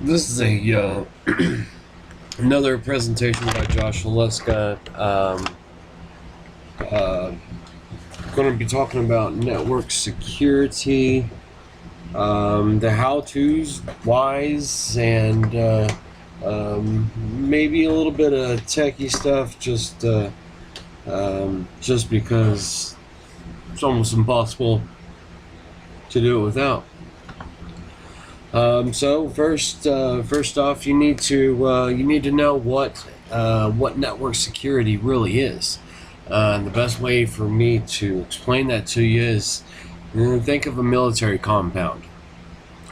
This is a another presentation by Josh Leska. Going to be talking about network security, the how-tos, whys, and maybe a little bit of techie stuff. Just because it's almost impossible to do it without. So first off, you need to know what network security really is. And the best way for me to explain that to you is think of a military compound.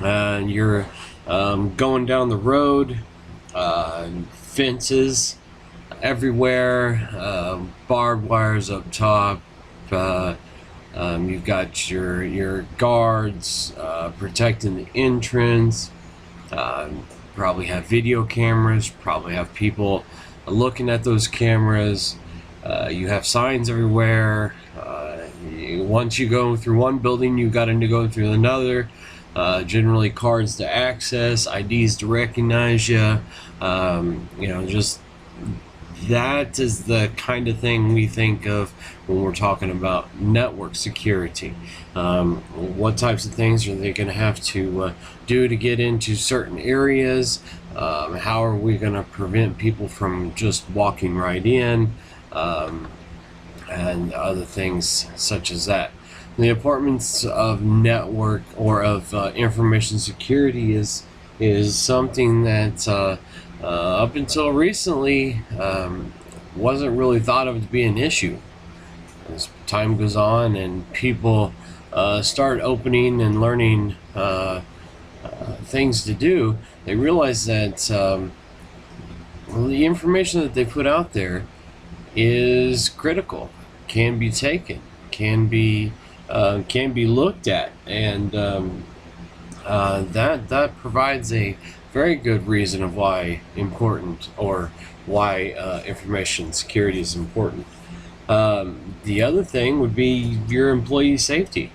And you're going down the road, fences everywhere, barbed wires up top. You've got your guards protecting the entrance. Probably have video cameras. Probably have people looking at those cameras. You have signs everywhere. Once you go through one building, you got to go through another. Generally, cards to access, IDs to recognize you. Just that is the kind of thing we think of when we're talking about network security. What types of things are they going to have to do to get into certain areas? How are we going to prevent people from just walking right in? And other things such as that. The importance of network or of information security is something that up until recently wasn't really thought of to be an issue. As time goes on and people start opening and learning things to do, they realize that the information that they put out there is critical, can be taken, can be looked at, and that provides a very good reason of why information security is important. The other thing would be your employee safety.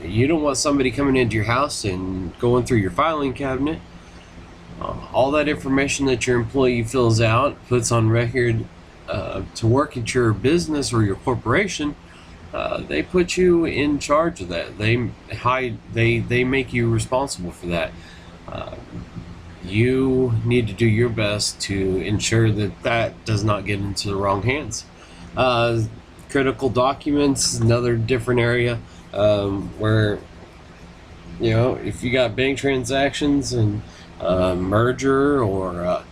You don't want somebody coming into your house and going through your filing cabinet. All that information that your employee fills out, puts on record to work at your business or your corporation, they put you in charge of that. They make you responsible for that. You need to do your best to ensure that does not get into the wrong hands. Critical documents is another different area where, if you got bank transactions and merger or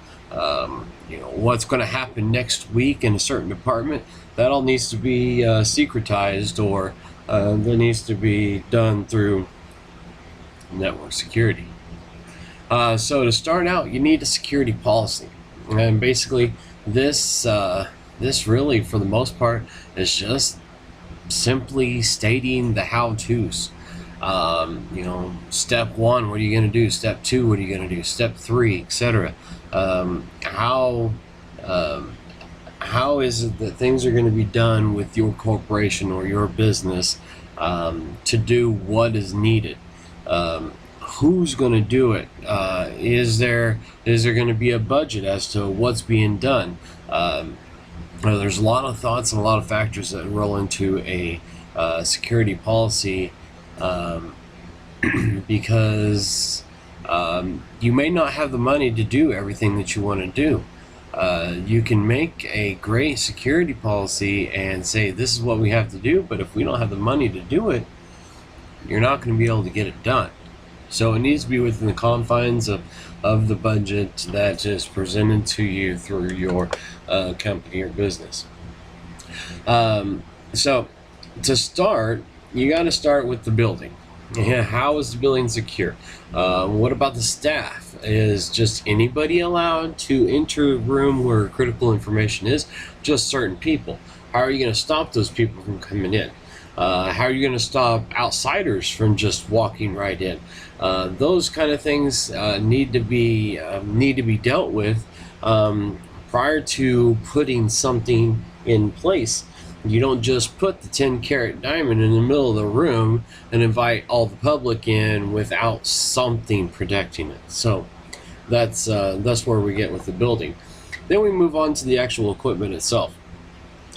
what's going to happen next week in a certain department, that all needs to be secretized, or that needs to be done through network security. So to start out, you need a security policy, and basically this really, for the most part, is just simply stating the how-tos. Step 1, what are you going to do? Step 2, what are you going to do? Step 3, etc. How is it that things are going to be done with your corporation or your business to do what is needed? Who's going to do it? Is there going to be a budget as to what's being done? There's a lot of thoughts and a lot of factors that roll into a security policy, because you may not have the money to do everything that you want to do. You can make a great security policy and say this is what we have to do, but if we don't have the money to do it, you're not going to be able to get it done. So it needs to be within the confines of the budget that is presented to you through your company or business. So to start, you got to start with the building. How is the building secure? What about the staff? Is just anybody allowed to enter a room where critical information is? Just certain people? How are you going to stop those people from coming in? How are you going to stop outsiders from just walking right in? Those kind of things need to be dealt with prior to putting something in place You don't just put the 10-carat diamond in the middle of the room and invite all the public in without something protecting it. So that's where we get with the building. Then we move on to the actual equipment itself.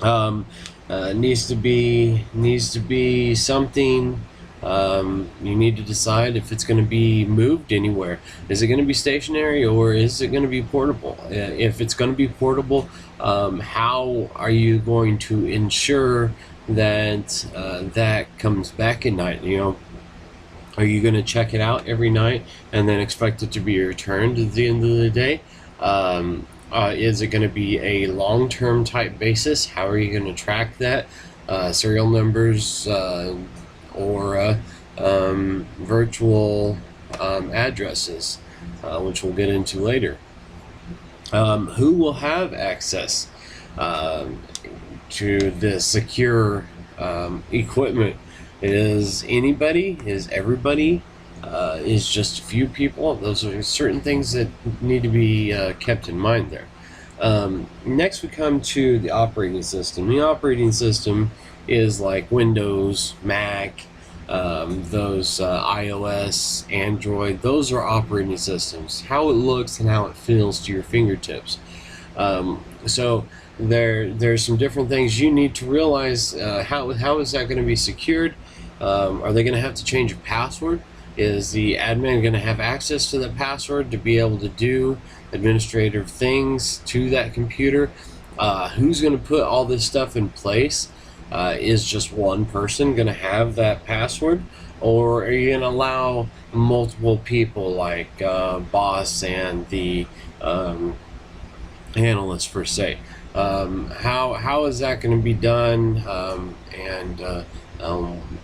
Needs to be something. You need to decide if it's going to be moved anywhere. Is it going to be stationary, or is it going to be portable? If it's going to be portable, how are you going to ensure that that comes back at night? You know, are you going to check it out every night and then expect it to be returned at the end of the day? Is it going to be a long-term type basis? How are you going to track that? Serial numbers or virtual addresses, which we'll get into later. Who will have access to the secure equipment? Is anybody? Is everybody? Is just a few people? Those are certain things that need to be kept in mind there. Next, we come to the operating system. The operating system is like Windows, Mac, those iOS, Android. Those are operating systems. How it looks and how it feels to your fingertips. So there's some different things you need to realize. How is that going to be secured? Are they going to have to change a password? Is the admin going to have access to the password to be able to do administrative things to that computer? Who's going to put all this stuff in place? Is just one person going to have that password, or are you going to allow multiple people, like boss and the analyst per se? How is that going to be done, and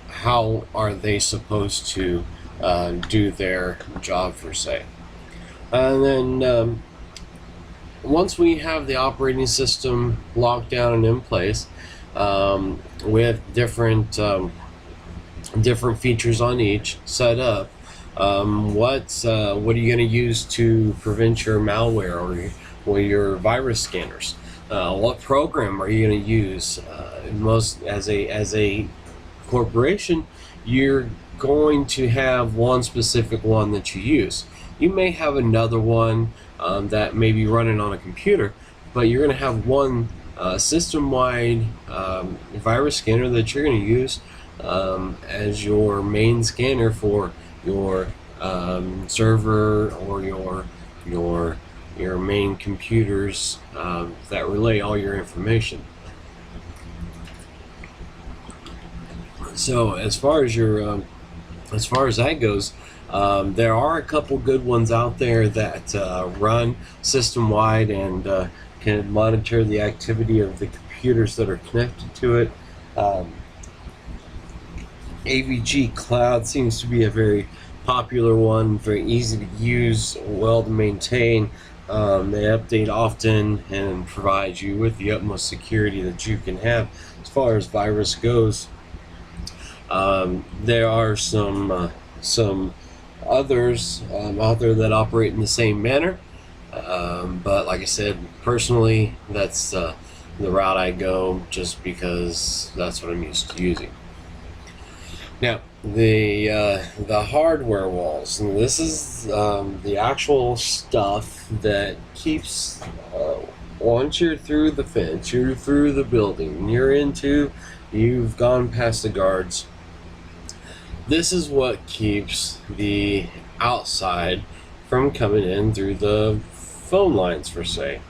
how are they supposed to do their job per se? And then once we have the operating system locked down and in place, with different features on each set up, what are you going to use to prevent your malware or your virus scanners? What program are you going to use? Most as a corporation, you're going to have one specific one that you use. You may have another one that may be running on a computer, but you're going to have one system-wide virus scanner that you're going to use as your main scanner for your server or your main computers that relay all your information. So as far as that goes, there are a couple good ones out there that run system-wide and can monitor the activity of the computers that are connected to it. AVG Cloud seems to be a very popular one, very easy to use, well to maintain. They update often and provide you with the utmost security that you can have as far as virus goes. There are some others out there that operate in the same manner, but like I said, personally, that's the route I go, just because that's what I'm used to using. Now, the hardware walls, and this is the actual stuff that keeps, once you're through the fence, you're through the building, you've gone past the guards. This is what keeps the outside from coming in through the phone lines, per se.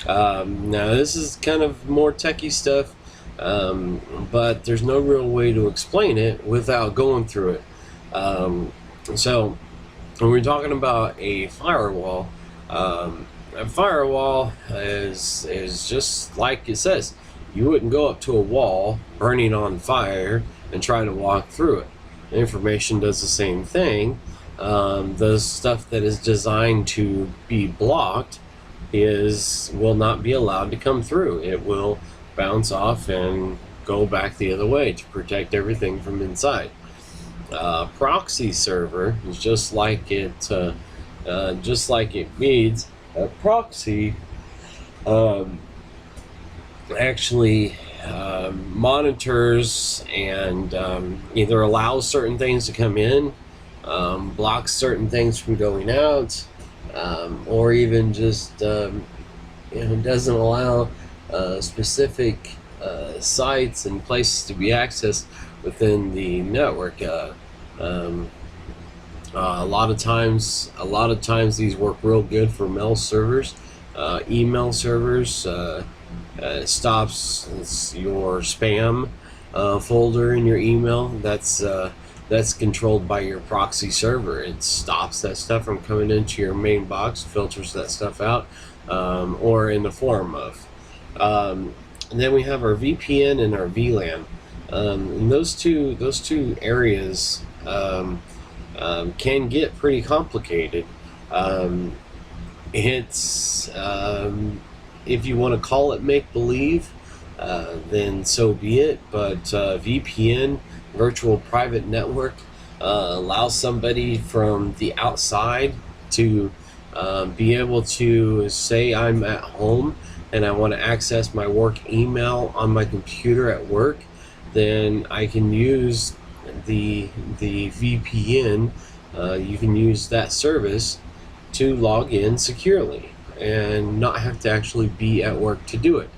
Now, this is kind of more techie stuff, but there's no real way to explain it without going through it. So, when we're talking about a firewall is just like it says. You wouldn't go up to a wall burning on fire and try to walk through it. Information does the same thing. The stuff that is designed to be blocked will not be allowed to come through. It will bounce off and go back the other way to protect everything from inside. Proxy server is just like it reads. A proxy actually monitors and either allows certain things to come in, blocks certain things from going out, or even just doesn't allow specific sites and places to be accessed within the network. A lot of times these work real good for mail servers, email servers. Stops your spam folder in your email. That's controlled by your proxy server. It stops that stuff from coming into your main box, filters that stuff out, or in the form of. And then we have our VPN and our VLAN. And those two areas can get pretty complicated. It's if you want to call it make-believe, then so be it. But VPN, virtual private network, allows somebody from the outside to be able to say I'm at home and I want to access my work email on my computer at work. Then I can use the VPN. You can use that service to log in securely and not have to actually be at work to do it.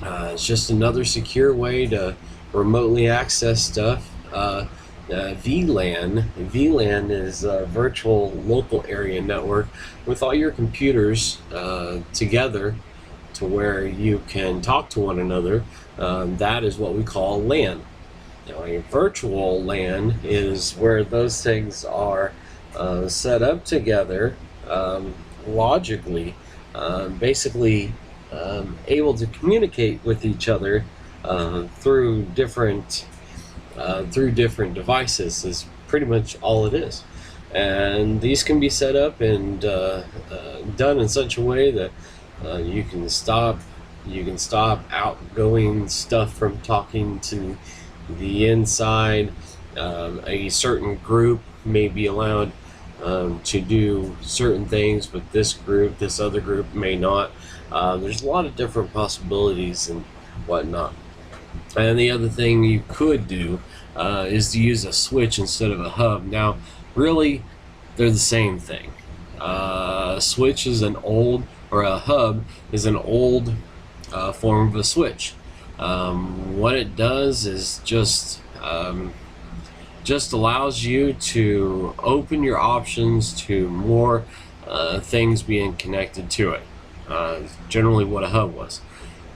It's just another secure way to remotely access stuff. VLAN is a virtual local area network with all your computers together to where you can talk to one another. That is what we call LAN. Now, a virtual LAN is where those things are set up together logically, basically able to communicate with each other through different devices is pretty much all it is. And these can be set up and done in such a way that you can stop outgoing stuff from talking to the inside. A certain group may be allowed to do certain things, but this other group may not. There's a lot of different possibilities and whatnot. And the other thing you could do is to use a switch instead of a hub. Now, really, they're the same thing. A switch is a hub is an old form of a switch. What it does is just allows you to open your options to more things being connected to it. Generally what a hub was.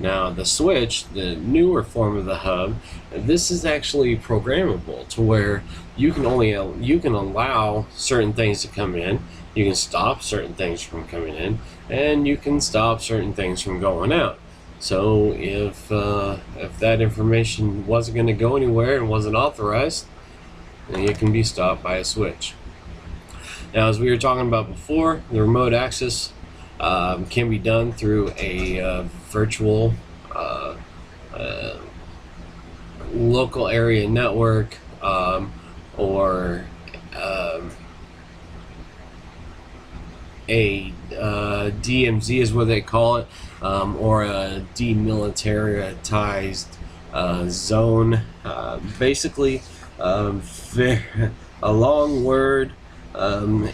Now the switch, the newer form of the hub, this is actually programmable to where you can allow certain things to come in, you can stop certain things from coming in, and you can stop certain things from going out. So if that information wasn't going to go anywhere and wasn't authorized, it can be stopped by a switch. Now, as we were talking about before, the remote access can be done through a virtual local area network, or a DMZ is what they call it, or a demilitarized zone. Basically, a long word, and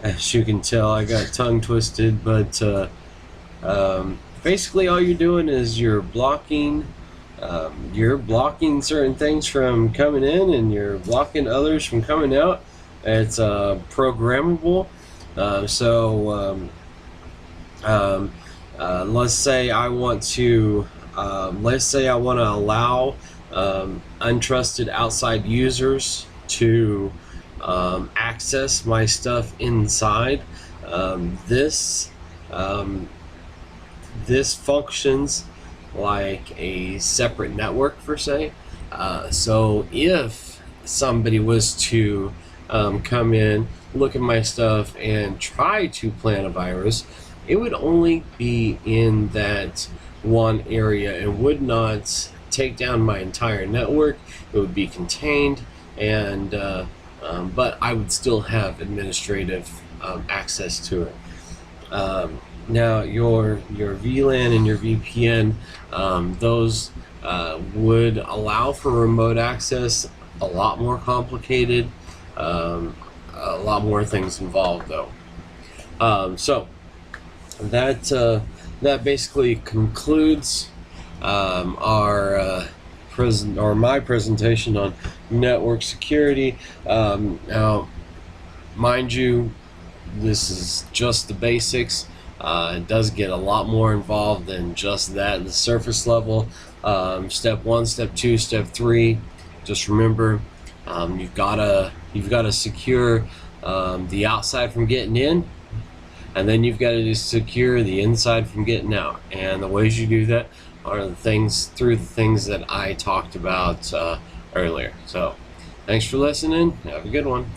as you can tell, I got tongue twisted, but basically all you're doing is you're blocking certain things from coming in, and you're blocking others from coming out. It's programmable. Let's say I want to allow untrusted outside users to access my stuff inside. This functions like a separate network per se. So if somebody was to come in, look at my stuff, and try to plant a virus, it would only be in that one area and would not take down my entire network. It would be contained, and but I would still have administrative access to it. Now your VLAN and your VPN, those would allow for remote access. A lot more complicated, a lot more things involved though. So that basically concludes our my presentation on network security. Now, mind you, this is just the basics. It does get a lot more involved than just that, the surface level. Step 1, step 2, step 3. Just remember, you've gotta secure the outside from getting in, and then you've got to secure the inside from getting out. And the ways you do that are through the things that I talked about earlier. So, thanks for listening. Have a good one.